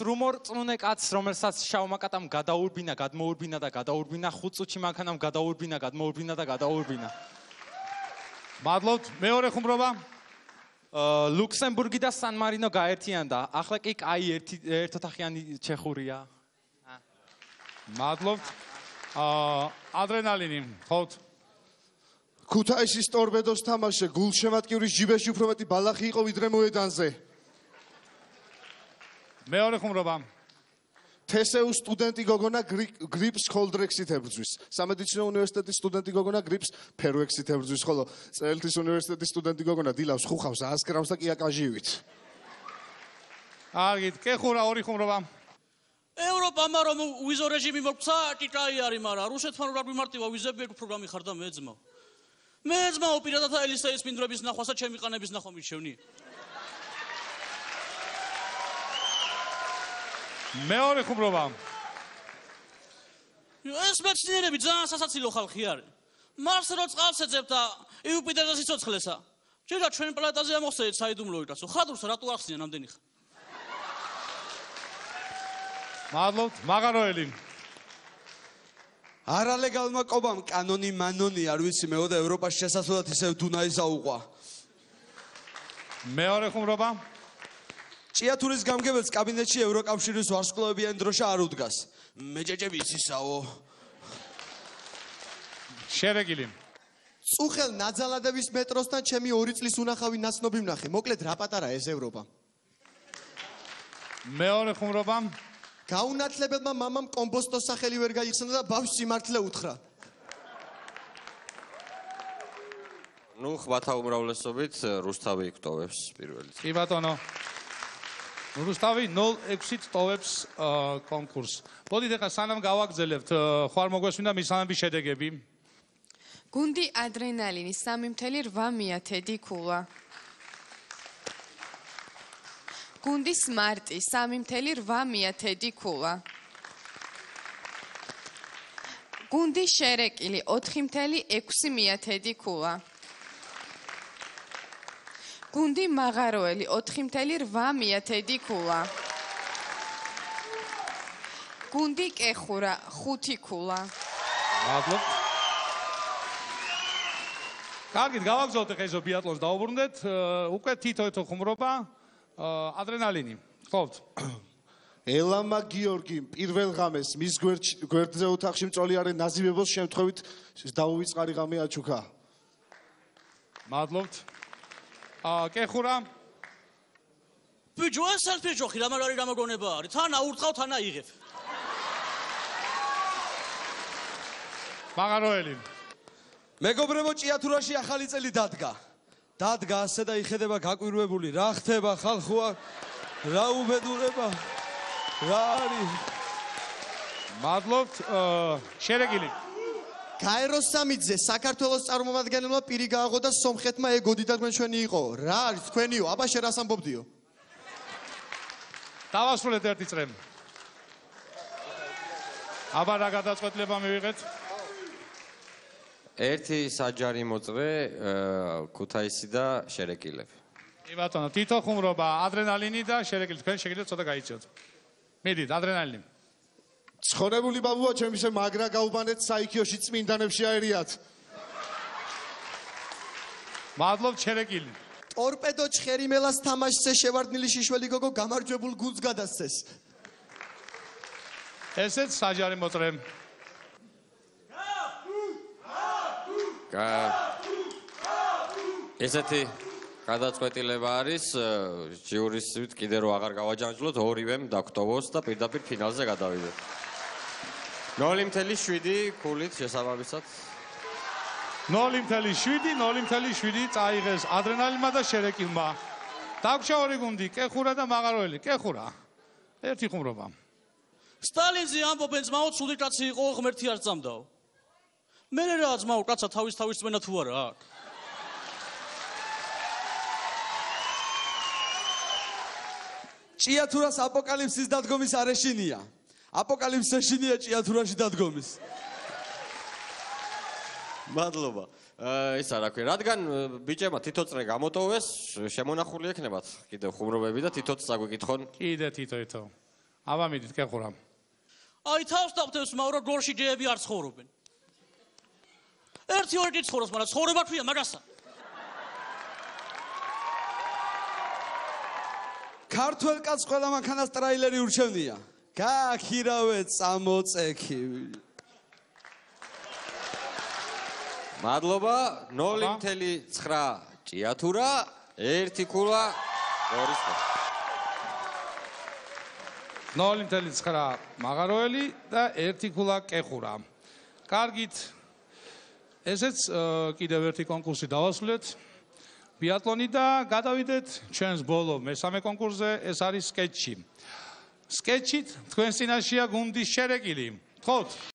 სრუმორწმუნე კაცს, რომელსაც შავმა კატამ გადაურბინა, გადმოურბინა და გადაურბინა, 5 წუთში მანქანამ გადაურბინა, გადმოურბინა და გადაურბინა. მადლობთ. მეორე ხუმრობა. ლუქსემბურგი და სან-მარინო გაერთიანდა. ახლა კი კაი ერთოთახიანი ჩეხურია. მადლობთ. ადრენალინი, ხოთ. ქუთაისის ტორპედოს თამაშზე გულშემატკივრის ჯიბეში უფრო მეტი ბალახი იყო ვიდრე მოედანზე. მეორე ხუმრობა. თესეუს სტუდენტი გოგონა გრიპს კოლდრექსით ებრძვის. სამედიცინო უნივერსიტეტის სტუდენტი გოგონა გრიპს ფერვექსით ებრძვის, ხოლო წელთის უნივერსიტეტის სტუდენტი გოგონა დილავს ხუხავს 100 გრამს და კიაკაჟივით. კარგით, კეხურა ორი ხუმრობა. ევროპამ რომ ვიზო რეჟიმი მოქცა, ტიტაი არის, მაგრამ რუსეთთან რა გვიმარტივა ვიზები ერთ პროგრამი ხარ და მეძმო. მეძმო პირადად ელისეის მინდვრების ნახვასა ჩემი ყანების ნახვა მიჩვენი. მეორე ხუმრობა. ეს მეცნიერები ძალიან სასაცილო ხალხი არის. მარსზე რო წყალს ეძებ და იუპიტერზე სიცოცხლესა. ჯერა ჩვენ პლანეტაზე ამოხსენეთ საიდუმლო ირასო. ხადურს რატო ახსნიან ამდენი ხარ? მადლობთ. მაღაროელი. არალეგალმა კობამ კანონი მანონი არ ვიცი მეოდა ევროპაში შესასვლელად ისევ დუნაის აუყვა. მეორე ხუმრობა. ჭიათურის გამგებელს კაბინეტში ევროკავშირის ვარსკვლავებიანი დროშა არ უდგას. მეჭეჭები ისისაო. შერეგილი. წუხელ ნაძალადების მეტროსთან ჩემი 2 წლის უნახავი ნაცნობი ვნახე. მოკლედ რა პატარა ეს ევროპა. მეორე ხუმრობა. გაუნათლებელმა მამამ კომბოსტოს სახელი ვერ გაიხსნა და ბავშვს სიმართლე უთხრა. ნუ ხვათა უმრავლესობით რუსთავი იკვტოვებს პირველი. კი ბატონო. რუსთავი 06-ით ტოვებს კონკურსს. მოდით ახლა სანამ გავაგზელებთ, ხوار მოგვესმინდა მისამების შედეგები. გუნდი ადრენალინი 3.8 კულა. გუნდი სმარტი 3.8 კულა. გუნდი შერეკილი 4.6 კულა. გუნდი მაღაროელი 4.8 კულა. გუნდი კეხურა 5 კულა. მადლობთ. კარგით, გავაგზავნოთ ახლა ეს ბიატლონს დაუბრუნდეთ. უკვე თითო ხუმრობა. ადრენალინი. ხოთ. ელამა გიორგი პირველ ღამეს მის გვერდზე ოთახში მწოლიარე ნაზიმებოს შემთხვევით დაუვიწყარი ღამე აჩუქა. მადლობთ. კეხურა. ბიჭო, ეს სელფიჯოხი რა მოგონება არის? თან აურწყავ, თან აიღებ. მაღაროელი. მეგობრებო, ჭიათურაში ახალი წელი დადგა. დადგა ასე და იხედება გაკვირვებული. რა ხდება ხალხოა? რა უბედურება? რა არის? მადლობთ. შერეგილი. გაეროს სამიძე საქართველოს წარმომადგენელმა პირი გააღო და სომხეთმა ეგოდი და ჩვენი იყო. რა არის თქვენიო? აბა შენ რას ამბობდიო? დავასრულეთ ერთი წრე. აბა რა გადაწყვეტილება მივიღეთ? ერთი საჯარი მოწვე ქუთაისი და შერეკილები. კი ბატონო, თითო ხუმრობა, ადრენალინი და შერეკილი. თქვენ შეგიძლიათ ცოტა გაიწიოთ. მიდით, ადრენალინი. ცხონებული ბაბუა ჩემისე მაგრა გაუბანეთ საიქიოში წმინდანებში აერიათ. მადლობთ შერეკილი. ტორპედო ჩხერიმელას თამაშზე შევარდნილი შიშველი გოგო გამარჯვებულ გუნდს გადასცეს. ესეც საჯარი მოწრე. ესეთი გადაწყვეტილება არის ჯიურისით კიდე რო აღარ გავაჯანჯლოთ, ორივემ დაგვტოვოს და პირდაპირ ფინალზე გადავიდეთ. 0.7 ქულით შესაბამისად. 0.7, 0.7 წაიღეს ადრენალინმა და შერეკილმა. დაგვრჩა ორი გუნდი, კეხურა და მაღაროელი. კეხურა. ერთი ხუმრობა. სტალინზე ამბობენ ძმაო, ცუდი კაცი იყო, ღმერთი არ წამდაო. მე რა ძმაო, კაცა თავის წმენა თუ არა აქვს. ჭიათურას აპოკალიფსის დადგომის არეშინია. აპოკალიფსის ეშინია ჭიათურაში დადგომის. მადლობა. ისა რა ქვია, რადგან ბიჭებმა თითო წრე გამოტოვეს, შემონახული ექნებათ კიდევ ხუმრობები და თითოც საგვიკითხონ. კიდე თითო. აბა მიდით კეხურა. აი თავს დავთევს მაურა გორში ჯეები არ ცხოვრობენ. ერთი ორი ცხოვრობს, მაგრამ ცხოვრება ქვია მაგასა. ქართველ კაცს ყველა მანქანას ტრაილერი ურჩევნია. გაქირავე წამოწექი. მადლობა 0.9 ჭიათურა 1 ქულა 2 სპორტი. 0.9 მაღაროელი და 1 ქულა კეხურა. კარგით. ესეც კიდევ ერთი კონკურსი დავასრულეთ. ბიატლონი და გადავიდეთ ჩვენს ბოლო მესამე კონკურსზე, ეს არის სკეჩი. სკეჩით თქვენ წინაშეა გუნდის შერეკილი. გთხოვთ.